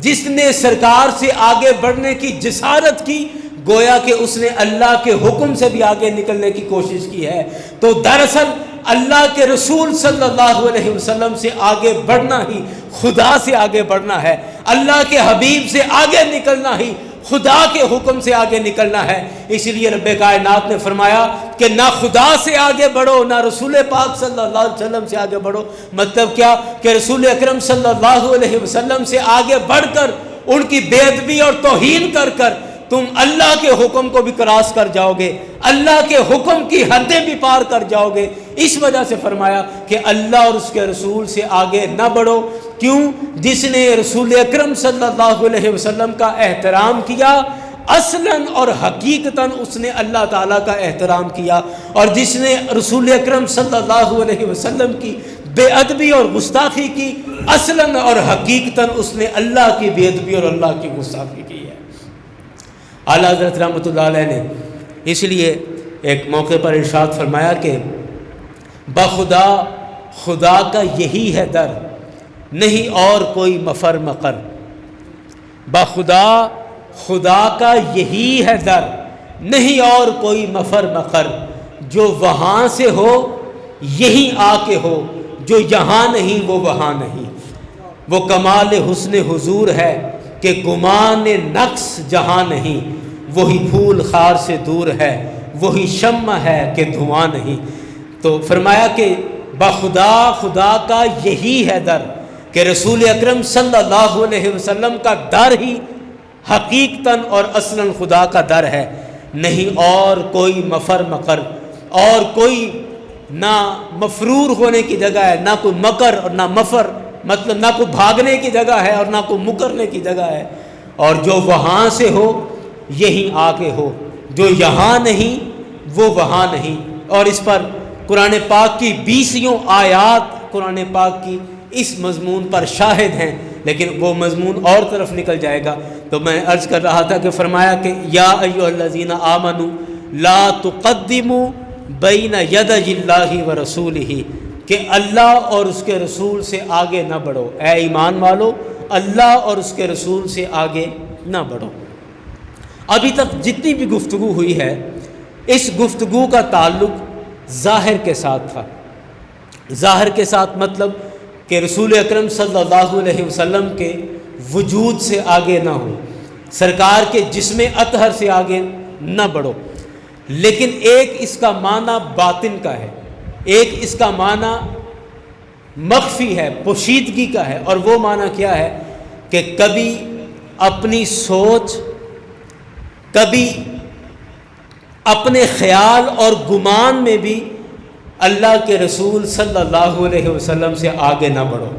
جس نے سرکار سے آگے بڑھنے کی جسارت کی، گویا کہ اس نے اللہ کے حکم سے بھی آگے نکلنے کی کوشش کی ہے۔ تو دراصل اللہ کے رسول صلی اللہ علیہ وسلم سے آگے بڑھنا ہی خدا سے آگے بڑھنا ہے، اللہ کے حبیب سے آگے نکلنا ہی خدا کے حکم سے آگے نکلنا ہے۔ اس لیے رب کائنات نے فرمایا کہ نہ خدا سے آگے بڑھو، نہ رسول پاک صلی اللہ علیہ وسلم سے آگے بڑھو۔ مطلب کیا کہ رسول اکرم صلی اللہ علیہ وسلم سے آگے بڑھ کر ان کی بے ادبی اور توہین کر کر تم اللہ کے حکم کو بھی کراس کر جاؤ گے، اللہ کے حکم کی حدیں بھی پار کر جاؤ گے۔ اس وجہ سے فرمایا کہ اللہ اور اس کے رسول سے آگے نہ بڑھو۔ کیوں؟ جس نے رسول اکرم صلی اللہ علیہ وسلم کا احترام کیا، اصلاً اور حقیقتاً اس نے اللہ تعالیٰ کا احترام کیا، اور جس نے رسول اکرم صلی اللہ علیہ وسلم کی بے ادبی اور گستاخی کی، اصلاً اور حقیقتاً اس نے اللہ کی بے ادبی اور اللہ کی گستاخی کی ہے۔ اعلیٰ حضرت رحمۃ اللہ علیہ نے اس لیے ایک موقع پر ارشاد فرمایا کہ بخدا خدا کا یہی ہے در، نہیں اور کوئی مفر مقر۔ بخدا خدا کا یہی ہے در، نہیں اور کوئی مفر مقر جو وہاں سے ہو یہیں آ کے ہو، جو یہاں نہیں وہ وہاں نہیں۔ وہ کمال حسن حضور ہے کہ گمان نقص جہاں نہیں، وہی پھول خار سے دور ہے، وہی شمع ہے کہ دھواں نہیں۔ تو فرمایا کہ بخدا خدا کا یہی ہے در، کہ رسول اکرم صلی اللہ علیہ وسلم کا در ہی حقیقتاً اور اصلاً خدا کا در ہے، نہیں اور کوئی مفر مقر، اور کوئی نہ مفرور ہونے کی جگہ ہے، نہ کوئی مکر اور نہ مفر، مطلب نہ کوئی بھاگنے کی جگہ ہے اور نہ کوئی مکرنے کی جگہ ہے، اور جو وہاں سے ہو یہیں آ کے ہو، جو یہاں نہیں وہ وہاں نہیں۔ اور اس پر قرآن پاک کی 20 آیات قرآن پاک کی اس مضمون پر شاہد ہیں، لیکن وہ مضمون اور طرف نکل جائے گا۔ تو میں عرض کر رہا تھا کہ فرمایا کہ یا ایھا الذین آمنوا لا تقدموا بین یدی اللہ ورسولہ، کہ اللہ اور اس کے رسول سے آگے نہ بڑھو، اے ایمان والو اللہ اور اس کے رسول سے آگے نہ بڑھو۔ ابھی تک جتنی بھی گفتگو ہوئی ہے، اس گفتگو کا تعلق ظاہر کے ساتھ تھا۔ ظاہر کے ساتھ مطلب کہ رسول اکرم صلی اللہ علیہ وسلم کے وجود سے آگے نہ ہو، سرکار کے جسم اطہر سے آگے نہ بڑھو۔ لیکن ایک اس کا معنی باطن کا ہے، ایک اس کا معنی مخفی ہے، پوشیدگی کا ہے، اور وہ معنی کیا ہے کہ کبھی اپنی سوچ، کبھی اپنے خیال اور گمان میں بھی اللہ کے رسول صلی اللہ علیہ وسلم سے آگے نہ بڑھو۔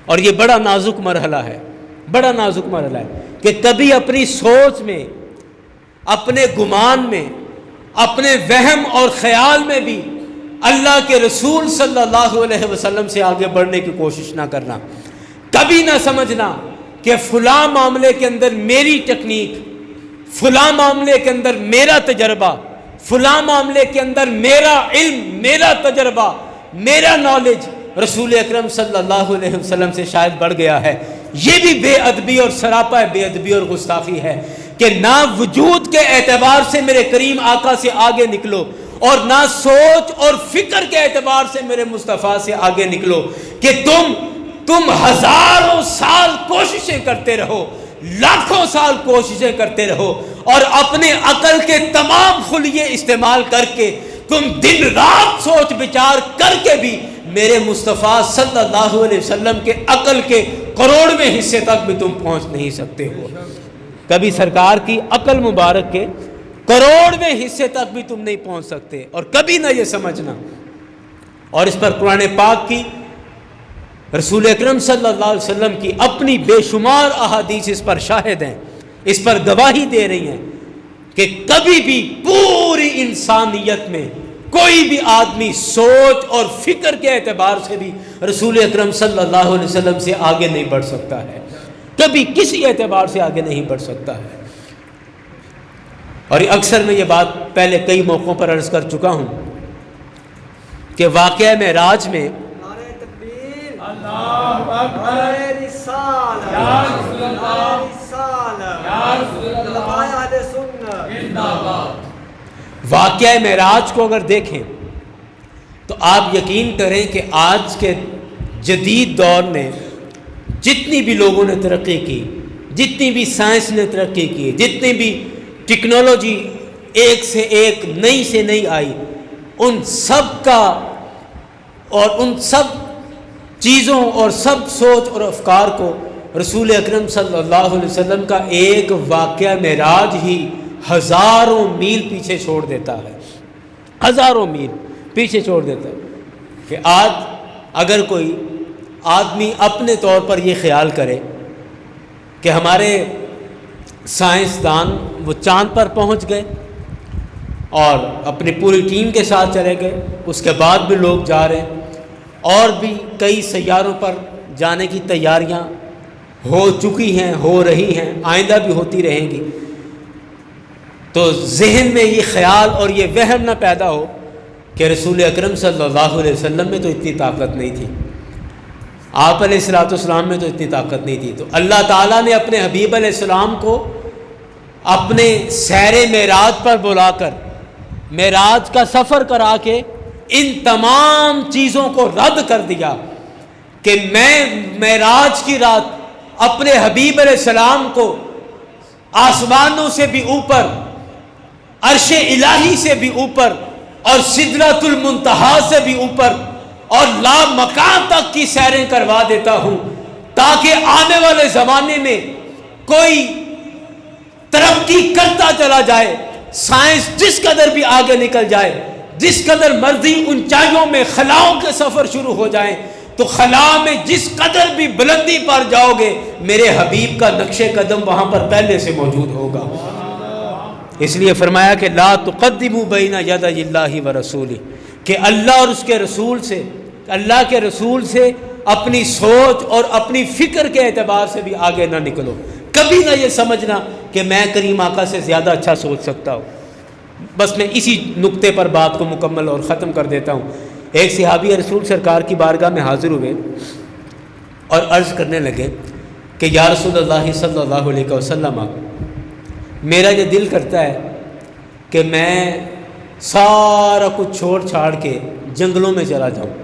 اور یہ بڑا نازک مرحلہ ہے، بڑا نازک مرحلہ ہے کہ کبھی اپنی سوچ میں، اپنے گمان میں، اپنے وہم اور خیال میں بھی اللہ کے رسول صلی اللہ علیہ وسلم سے آگے بڑھنے کی کوشش نہ کرنا۔ کبھی نہ سمجھنا کہ فلاں معاملے کے اندر میری ٹیکنیک، فلاں معاملے کے اندر میرا تجربہ، فلاں معاملے کے اندر میرا علم، میرا تجربہ، میرا نالج رسول اکرم صلی اللہ علیہ وسلم سے شاید بڑھ گیا ہے۔ یہ بھی بے ادبی اور سراپا بے ادبی اور گستاخی ہے کہ نہ وجود کے اعتبار سے میرے کریم آقا سے آگے نکلو، اور نہ سوچ اور فکر کے اعتبار سے میرے مصطفیٰ سے آگے نکلو، کہ تم ہزاروں سال کوششیں کرتے رہو، لاکھوں سال کوششیں کرتے رہو، اور اپنے عقل کے تمام خلیے استعمال کر کے تم دن رات سوچ بچار کر کے بھی میرے مصطفیٰ صلی اللہ علیہ وسلم کے عقل کے کروڑویں حصے تک بھی تم پہنچ نہیں سکتے ہو۔ کبھی سرکار کی عقل مبارک کے کروڑویں حصے تک بھی تم نہیں پہنچ سکتے، اور کبھی نہ یہ سمجھنا۔ اور اس پر قرآن پاک کی، رسول اکرم صلی اللہ علیہ وسلم کی اپنی بے شمار احادیث اس پر شاہد ہیں، اس پر گواہی دے رہی ہیں کہ کبھی بھی پوری انسانیت میں کوئی بھی آدمی سوچ اور فکر کے اعتبار سے بھی رسول اکرم صلی اللہ علیہ وسلم سے آگے نہیں بڑھ سکتا ہے، کبھی کسی اعتبار سے آگے نہیں بڑھ سکتا ہے۔ اور اکثر میں یہ بات پہلے کئی موقعوں پر عرض کر چکا ہوں کہ واقعہ معراج میں واقعہ معراج کو اگر دیکھیں تو آپ یقین کریں کہ آج کے جدید دور میں جتنی بھی لوگوں نے ترقی کی، جتنی بھی سائنس نے ترقی کی، جتنی بھی ٹیکنالوجی ایک سے ایک نئی سے نئی آئی، ان سب کا اور ان سب چیزوں اور سب سوچ اور افکار کو رسول اکرم صلی اللہ علیہ وسلم کا ایک واقعہ معراج ہی ہزاروں میل پیچھے چھوڑ دیتا ہے، ہزاروں میل پیچھے چھوڑ دیتا ہے۔ کہ آج اگر کوئی آدمی اپنے طور پر یہ خیال کرے کہ ہمارے سائنسدان وہ چاند پر پہنچ گئے اور اپنی پوری ٹیم کے ساتھ چلے گئے، اس کے بعد بھی لوگ جا رہے ہیں، اور بھی کئی سیاروں پر جانے کی تیاریاں ہو چکی ہیں، ہو رہی ہیں، آئندہ بھی ہوتی رہیں گی، تو ذہن میں یہ خیال اور یہ وہم نہ پیدا ہو کہ رسول اکرم صلی اللہ علیہ وسلم میں تو اتنی طاقت نہیں تھی، آپ علیہ السلام میں تو اتنی طاقت نہیں تھی۔ تو اللہ تعالیٰ نے اپنے حبیب علیہ السلام کو اپنے سیر معراج پر بلا کر معراج کا سفر کرا کے ان تمام چیزوں کو رد کر دیا کہ میں معراج کی رات اپنے حبیب علیہ السلام کو آسمانوں سے بھی اوپر، عرش الہی سے بھی اوپر اور سدرۃ المنتہا سے بھی اوپر اور لامکان تک کی سیریں کروا دیتا ہوں، تاکہ آنے والے زمانے میں کوئی ترقی کرتا چلا جائے، سائنس جس قدر بھی آگے نکل جائے، جس قدر مرضی اونچائیوں میں خلاؤں کے سفر شروع ہو جائیں، تو خلا میں جس قدر بھی بلندی پر جاؤ گے میرے حبیب کا نقش قدم وہاں پر پہلے سے موجود ہوگا۔ اس لیے فرمایا کہ لا تقدموا بین یدی اللہ ورسولہ، کہ اللہ اور اس کے رسول سے، اللہ کے رسول سے اپنی سوچ اور اپنی فکر کے اعتبار سے بھی آگے نہ نکلو۔ کبھی نہ یہ سمجھنا کہ میں کریم آقا سے زیادہ اچھا سوچ سکتا ہوں۔ بس میں اسی نقطے پر بات کو مکمل اور ختم کر دیتا ہوں۔ ایک صحابی رسول سرکار کی بارگاہ میں حاضر ہوئے اور عرض کرنے لگے کہ یا رسول اللہ صلی اللہ علیہ وسلم، میرا یہ دل کرتا ہے کہ میں سارا کچھ چھوڑ چھاڑ کے جنگلوں میں چلا جاؤں،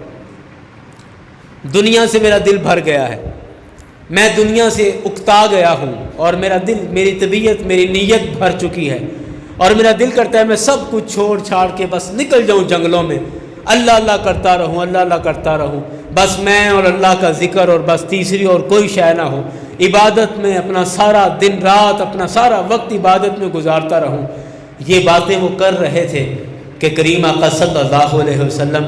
دنیا سے میرا دل بھر گیا ہے، میں دنیا سے اکتا گیا ہوں اور میرا دل، میری طبیعت، میری نیت بھر چکی ہے، اور میرا دل کرتا ہے میں سب کچھ چھوڑ چھاڑ کے بس نکل جاؤں جنگلوں میں، اللہ اللہ کرتا رہوں، اللہ اللہ کرتا رہوں، بس میں اور اللہ کا ذکر اور بس تیسری اور کوئی شے نہ ہو، عبادت میں اپنا سارا دن رات، اپنا سارا وقت عبادت میں گزارتا رہوں۔ یہ باتیں وہ کر رہے تھے کہ کریم آقا صلی اللہ علیہ وسلم،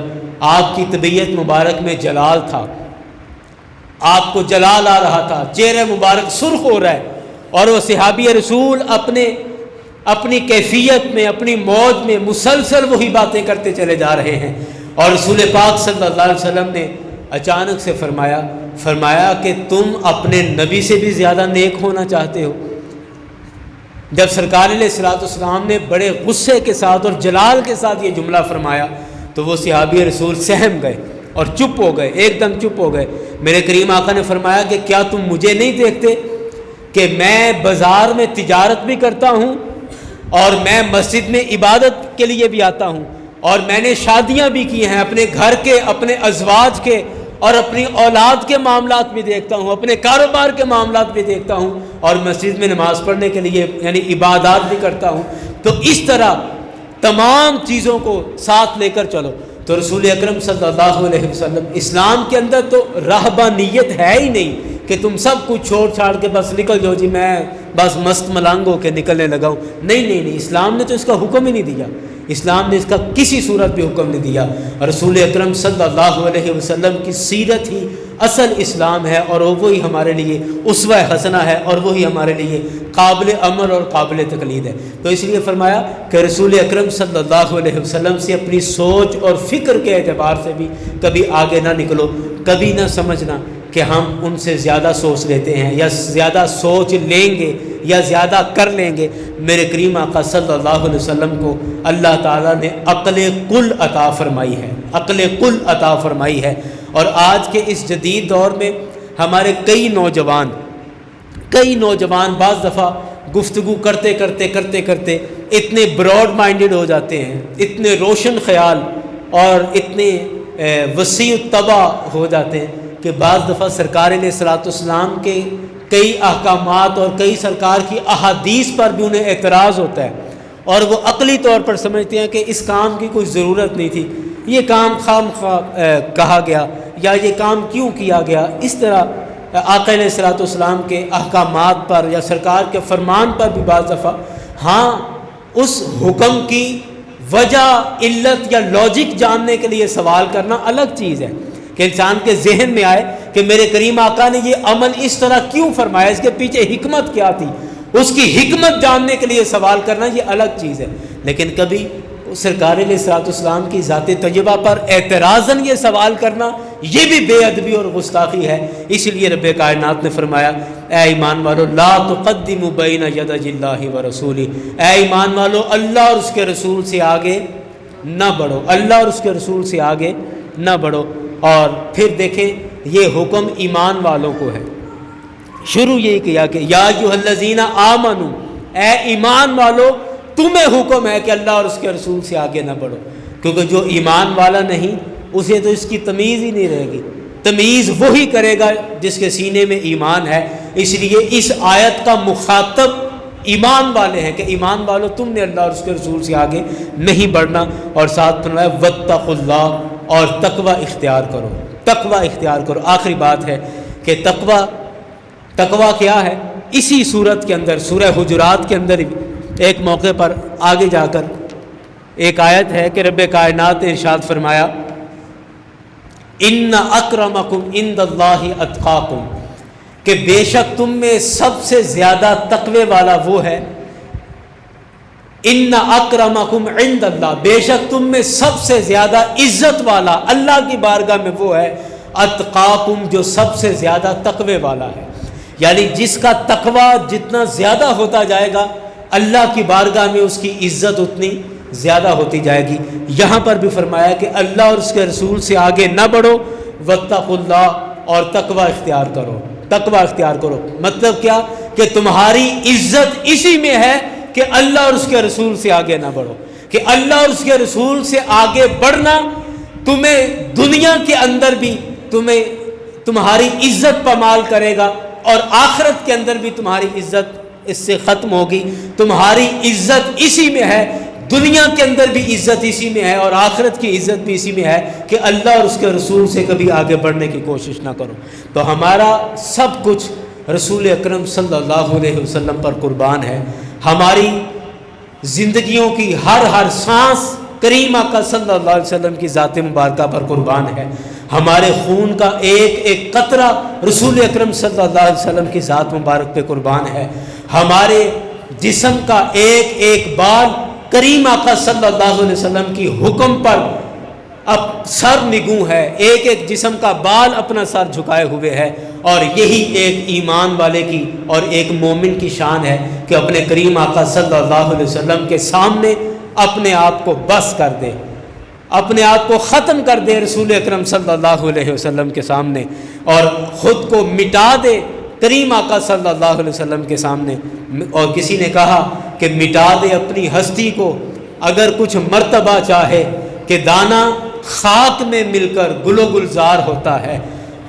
آپ کی طبیعت مبارک میں جلال تھا، آپ کو جلال آ رہا تھا، چہرہ مبارک سرخ ہو رہا ہے، اور وہ صحابی رسول اپنی کیفیت میں، اپنی موج میں مسلسل وہی باتیں کرتے چلے جا رہے ہیں، اور رسول پاک صلی اللہ علیہ وسلم نے اچانک سے فرمایا کہ تم اپنے نبی سے بھی زیادہ نیک ہونا چاہتے ہو؟ جب سرکار علیہ الصلوۃ والسلام نے بڑے غصے کے ساتھ اور جلال کے ساتھ یہ جملہ فرمایا تو وہ صحابی رسول سہم گئے اور چپ ہو گئے، ایک دم چپ ہو گئے۔ میرے کریم آقا نے فرمایا کہ کیا تم مجھے نہیں دیکھتے کہ میں بازار میں تجارت بھی کرتا ہوں اور میں مسجد میں عبادت کے لیے بھی آتا ہوں، اور میں نے شادیاں بھی کی ہیں، اپنے گھر کے، اپنے ازواج کے اور اپنی اولاد کے معاملات بھی دیکھتا ہوں، اپنے کاروبار کے معاملات بھی دیکھتا ہوں، اور مسجد میں نماز پڑھنے کے لیے یعنی عبادات بھی کرتا ہوں، تو اس طرح تمام چیزوں کو ساتھ لے کر چلو۔ تو رسول اکرم صلی اللہ علیہ وسلم، اسلام کے اندر تو رہبانیت ہے ہی نہیں کہ تم سب کچھ چھوڑ چھاڑ کے بس نکل جاؤ، جی میں بس مست ملنگ ہو کے نکلنے لگا ہوں، نہیں، اسلام نے تو اس کا حکم ہی نہیں دیا، اسلام نے اس کا کسی صورت بھی حکم نہیں دیا۔ رسول اکرم صلی اللہ علیہ وسلم کی سیرت ہی اصل اسلام ہے، اور وہی ہمارے لیے اسوہ حسنہ ہے، اور وہی ہمارے لیے قابل عمل اور قابل تقلید ہے۔ تو اس لیے فرمایا کہ رسول اکرم صلی اللہ علیہ وسلم سے اپنی سوچ اور فکر کے اعتبار سے بھی کبھی آگے نہ نکلو، کبھی نہ سمجھنا کہ ہم ان سے زیادہ سوچ لیتے ہیں یا زیادہ سوچ لیں گے یا زیادہ کر لیں گے۔ میرے کریم آقا صلی اللہ علیہ وسلم کو اللہ تعالیٰ نے عقل کل عطا فرمائی ہے، عقل کل عطا فرمائی ہے، اور آج کے اس جدید دور میں ہمارے کئی نوجوان بعض دفعہ گفتگو کرتے کرتے اتنے براڈ مائنڈڈ ہو جاتے ہیں، اتنے روشن خیال اور اتنے وسیع الطبع ہو جاتے ہیں کہ بعض دفعہ سرکار علیہ الصلوۃ والسلام کے کئی احکامات اور کئی سرکار کی احادیث پر بھی انہیں اعتراض ہوتا ہے، اور وہ عقلی طور پر سمجھتے ہیں کہ اس کام کی کوئی ضرورت نہیں تھی، یہ کام خواہ کہا گیا یا یہ کام کیوں کیا گیا۔ اس طرح آقا علیہ الصلوۃ والسلام کے احکامات پر یا سرکار کے فرمان پر بھی بعض دفعہ اس حکم کی وجہ، علت یا لاجک جاننے کے لیے سوال کرنا الگ چیز ہے کہ انسان کے ذہن میں آئے کہ میرے کریم آقا نے یہ عمل اس طرح کیوں فرمایا، اس کے پیچھے حکمت کیا تھی، اس کی حکمت جاننے کے لیے سوال کرنا یہ الگ چیز ہے۔ لیکن کبھی سرکار علیہ الصلوۃ والسلام کی ذات طیبہ پر اعتراضاً یہ سوال کرنا، یہ بھی بے ادبی اور گستاخی ہے۔ اس لیے رب کائنات نے فرمایا اے ایمان والو لا تقدموا بین یدی اللہ ورسولہ، اے ایمان والو اللہ اور اس کے رسول سے آگے نہ بڑھو، اللہ اور اس کے رسول سے آگے نہ بڑھو۔ اور پھر دیکھیں یہ حکم ایمان والوں کو ہے، شروع یہی کیا کہ یا ایھا الذین آمنوا اے ایمان والو تمہیں حکم ہے کہ اللہ اور اس کے رسول سے آگے نہ بڑھو، کیونکہ جو ایمان والا نہیں اسے تو اس کی تمیز ہی نہیں رہے گی۔ تمیز وہی کرے گا جس کے سینے میں ایمان ہے۔ اس لیے اس آیت کا مخاطب ایمان والے ہیں کہ ایمان والو تم نے اللہ اور اس کے رسول سے آگے نہیں بڑھنا، اور ساتھ فرمایا واتقوا اللہ، اور تقوی اختیار کرو، تقوی اختیار کرو۔ آخری بات ہے کہ تقوی کیا ہے؟ اسی صورت کے اندر سورہ حجرات کے اندر ایک موقع پر آگے جا کر ایک آیت ہے کہ رب کائنات نے ارشاد فرمایا ان اکرمکم عند اللہ اتقاکم، کہ بے شک تم میں سب سے زیادہ تقوی والا وہ ہے، ان اکرمکم عند اللہ، بے شک تم میں سب سے زیادہ عزت والا اللہ کی بارگاہ میں وہ ہے، اتقاکم جو سب سے زیادہ تقوی والا ہے۔ یعنی جس کا تقوی جتنا زیادہ ہوتا جائے گا اللہ کی بارگاہ میں اس کی عزت اتنی زیادہ ہوتی جائے گی۔ یہاں پر بھی فرمایا کہ اللہ اور اس کے رسول سے آگے نہ بڑھو، واتقوا اللہ، اور تقوی اختیار کرو، تقوی اختیار کرو۔ مطلب کیا کہ تمہاری عزت اسی میں ہے کہ اللہ اور اس کے رسول سے آگے نہ بڑھو، کہ اللہ اور اس کے رسول سے آگے بڑھنا تمہیں دنیا کے اندر بھی تمہاری عزت پامال کرے گا، اور آخرت کے اندر بھی تمہاری عزت اس سے ختم ہوگی۔ تمہاری عزت اسی میں ہے، دنیا کے اندر بھی عزت اسی میں ہے، اور آخرت کی عزت بھی اسی میں ہے کہ اللہ اور اس کے رسول سے کبھی آگے بڑھنے کی کوشش نہ کرو۔ تو ہمارا سب کچھ رسول اکرم صلی اللہ علیہ وسلم پر قربان ہے۔ ہماری زندگیوں کی ہر سانس کریم آقا صلی اللہ علیہ وسلم کی ذات مبارکہ پر قربان ہے۔ ہمارے خون کا ایک ایک قطرہ رسول اکرم صلی اللہ علیہ وسلم کی ذات مبارک پہ قربان ہے۔ ہمارے جسم کا ایک ایک بال کریم آقا صلی اللہ علیہ وسلم کی حکم پر اب سر نگوں ہے، ایک ایک جسم کا بال اپنا سر جھکائے ہوئے ہے، اور یہی ایک ایمان والے کی اور ایک مومن کی شان ہے کہ اپنے کریم آقا صلی اللہ علیہ وسلم کے سامنے اپنے آپ کو بس کر دے، اپنے آپ کو ختم کر دے رسول اکرم صلی اللہ علیہ وسلم کے سامنے، اور خود کو مٹا دے کریم آقا صلی اللہ علیہ وسلم کے سامنے۔ اور کسی نے کہا کہ مٹا دے اپنی ہستی کو، اگر کچھ مرتبہ چاہے کہ دانہ خاک میں مل کر گل و گلزار ہوتا ہے،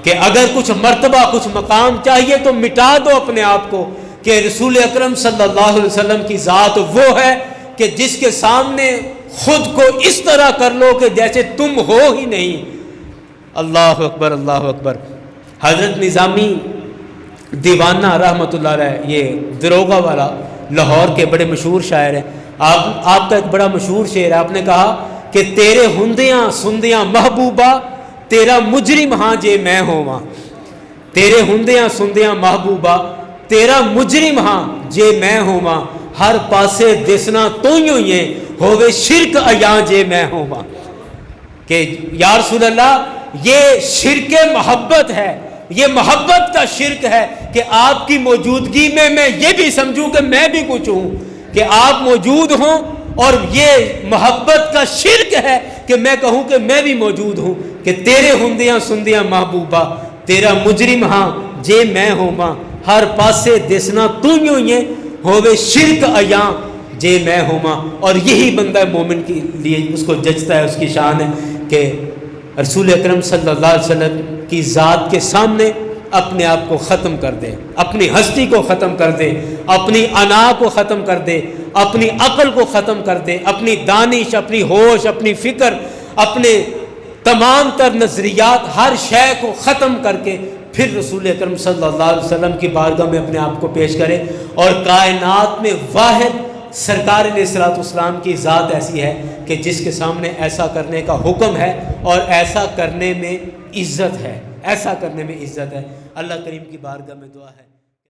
کہ اگر کچھ مرتبہ کچھ مقام چاہیے تو مٹا دو اپنے آپ کو، کہ رسول اکرم صلی اللہ علیہ وسلم کی ذات وہ ہے کہ جس کے سامنے خود کو اس طرح کر لو کہ جیسے تم ہو ہی نہیں۔ اللہ اکبر، اللہ اکبر۔ حضرت نظامی دیوانہ رحمۃ اللہ علیہ، یہ دروغہ والا لاہور کے بڑے مشہور شاعر ہیں، آپ کا ایک بڑا مشہور شعر ہے، آپ نے کہا کہ تیرے ہندیاں سندیاں محبوبہ تیرا مجرم ہاں جے میں ہوواں، تیرے ہندیاں سندیاں محبوبہ تیرا مجرم ہاں جے میں ہوواں، ہر پاسے دسنا توئیوں یہ ہووے شرک ایاں جے میں ہوواں، کہ یا رسول اللہ یہ شرک محبت ہے، یہ محبت کا شرک ہے کہ آپ کی موجودگی میں یہ بھی سمجھوں کہ میں بھی کچھ ہوں، کہ آپ موجود ہوں، اور یہ محبت کا شرک ہے کہ میں کہوں کہ میں بھی موجود ہوں، کہ تیرے ہندیاں سندیاں محبوبہ تیرا مجرم ہاں جے میں ہوواں، ہر پاسے دسنا توئیوں یہ ہووے شرک ایاں جے میں ہوواں۔ اور یہی بندہ مومن کے لیے اس کو جچتا ہے، اس کی شان ہے کہ رسول اکرم صلی اللہ علیہ وسلم کی ذات کے سامنے اپنے آپ کو ختم کر دے، اپنی ہستی کو ختم کر دے، اپنی انا کو ختم کر دے، اپنی عقل کو ختم کر دے، اپنی دانش، اپنی ہوش، اپنی فکر، اپنے تمام تر نظریات، ہر شے کو ختم کر کے پھر رسول اکرم صلی اللہ علیہ وسلم کی بارگاہ میں اپنے آپ کو پیش کرے۔ اور کائنات میں واحد سرکار علیہ الصلوۃ والسلام کی ذات ایسی ہے کہ جس کے سامنے ایسا کرنے کا حکم ہے، اور ایسا کرنے میں عزت ہے، ایسا کرنے میں عزت ہے۔ اللہ کریم کی بارگاہ میں دعا ہے